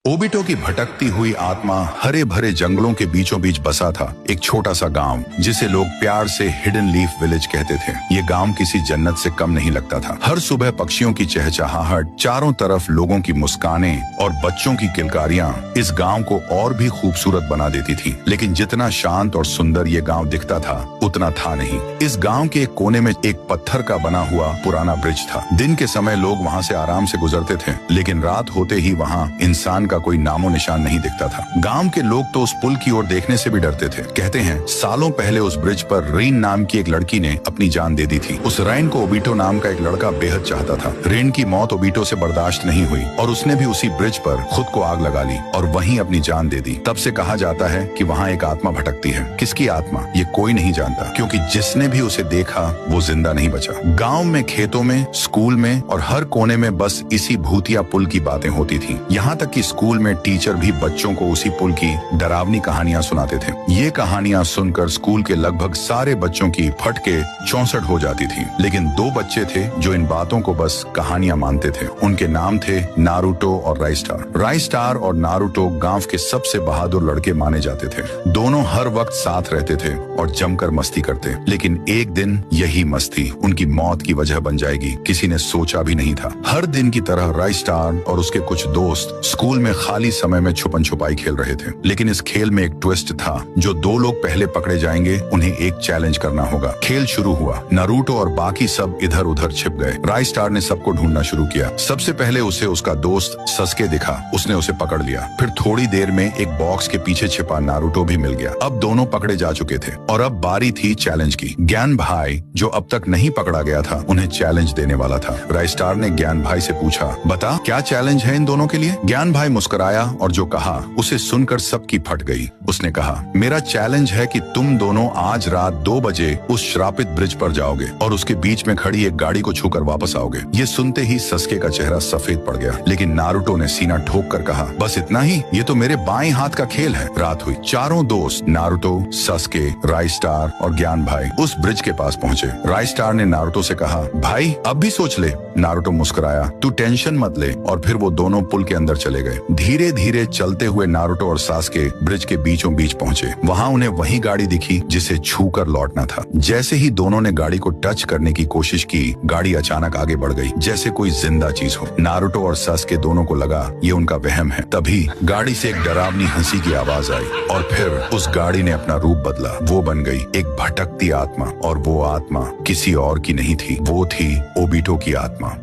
Obito की भटकती हुई आत्मा हरे भरे जंगलों के बीचों बीच बसा था एक छोटा सा गांव जिसे लोग प्यार से हिडन लीफ विलेज कहते थे। ये गांव किसी जन्नत से कम नहीं लगता था। हर सुबह पक्षियों की चहचहाहट, चारों तरफ लोगों की मुस्कानें और बच्चों की किलकारियां इस गांव को और भी खूबसूरत बना देती थी। लेकिन जितना शांत और सुंदर ये गांव दिखता था उतना था नहीं। इस गांव के एक कोने में एक पत्थर का बना हुआ पुराना ब्रिज था। दिन के समय लोग वहाँ से आराम से गुजरते थे, लेकिन रात होते ही वहाँ इंसान कोई नामो निशान नहीं दिखता था। गांव के लोग तो उस पुल की ओर देखने से भी डरते थे। कहते हैं सालों पहले उस ब्रिज पर रेन नाम की एक लड़की ने अपनी जान दे दी थी। उस रेन को ओबिटो नाम का एक लड़का बेहद चाहता था। रेन की मौत ओबिटो से बर्दाश्त नहीं हुई और उसने भी उसी ब्रिज पर खुद को आग लगा ली और वहीं अपनी जान दे दी। तब से कहा जाता है कि वहाँ एक आत्मा भटकती है। किसकी आत्मा ये कोई नहीं जानता, क्योंकि जिसने भी उसे देखा वो जिंदा नहीं बचा। गाँव में, खेतों में, स्कूल में और हर कोने में बस इसी भूतिया पुल की बातें होती थी। यहाँ तक कि स्कूल में टीचर भी बच्चों को उसी पुल की डरावनी कहानियां सुनाते थे। ये कहानियां सुनकर स्कूल के लगभग सारे बच्चों की फट के 64 हो जाती थी। लेकिन दो बच्चे थे जो इन बातों को बस कहानियां मानते थे। उनके नाम थे नारुतो और राइस्टार। राइस्टार और नारुतो गांव के सबसे बहादुर लड़के माने जाते थे। दोनों हर वक्त साथ रहते थे और जमकर मस्ती करते। लेकिन एक दिन यही मस्ती उनकी मौत की वजह बन जाएगी, किसी ने सोचा भी नहीं था। हर दिन की तरह राइस्टार और उसके कुछ दोस्त स्कूल में खाली समय में छुपन छुपाई खेल रहे थे। लेकिन इस खेल में एक ट्विस्ट था। जो दो लोग पहले पकड़े जाएंगे उन्हें एक चैलेंज करना होगा। खेल शुरू हुआ। नारुतो और बाकी सब इधर उधर छिप गए। राइस्टार ने सबको ढूंढना शुरू किया। सबसे पहले उसे उसका दोस्त सस्के दिखा। उसने उसे पकड़ लिया। फिर थोड़ी देर में एक बॉक्स के पीछे छिपा नारुतो भी मिल गया। अब दोनों पकड़े जा चुके थे और अब बारी थी चैलेंज की। ज्ञान भाई, जो अब तक नहीं पकड़ा गया था, उन्हें चैलेंज देने वाला था। राइस्टार ने ज्ञान भाई से पूछा, बता क्या चैलेंज है इन दोनों के लिए। ज्ञान भाई मुस्कुराया और जो कहा उसे सुनकर सबकी फट गई। उसने कहा, मेरा चैलेंज है कि तुम दोनों आज रात 2 बजे उस श्रापित ब्रिज पर जाओगे और उसके बीच में खड़ी एक गाड़ी को छूकर वापस आओगे। ये सुनते ही सस्के का चेहरा सफेद पड़ गया। लेकिन नारुतो ने सीना ठोक कर कहा, बस इतना ही, ये तो मेरे बाएं हाथ का खेल है। रात हुई। चारों दोस्त नारुतो, सस्के, राइस्टार और ज्ञान भाई उस ब्रिज के पास पहुंचे। राइस्टार ने नारुतो से कहा, भाई अब भी सोच ले। नारुतो मुस्कुराया, तू टेंशन मत ले। और फिर वो दोनों पुल के अंदर चले गए। धीरे धीरे चलते हुए नारुतो और सास्के ब्रिज के बीचों बीच पहुंचे। वहां उन्हें वही गाड़ी दिखी जिसे छूकर लौटना था। जैसे ही दोनों ने गाड़ी को टच करने की कोशिश की, गाड़ी अचानक आगे बढ़ गई जैसे कोई जिंदा चीज हो। नारुतो और सास्के दोनों को लगा ये उनका वहम है। तभी गाड़ी से एक डरावनी हंसी की आवाज आई और फिर उस गाड़ी ने अपना रूप बदला। वो बन गई एक भटकती आत्मा और वो आत्मा किसी और की नहीं थी, वो थी ओबिटो की आत्मा।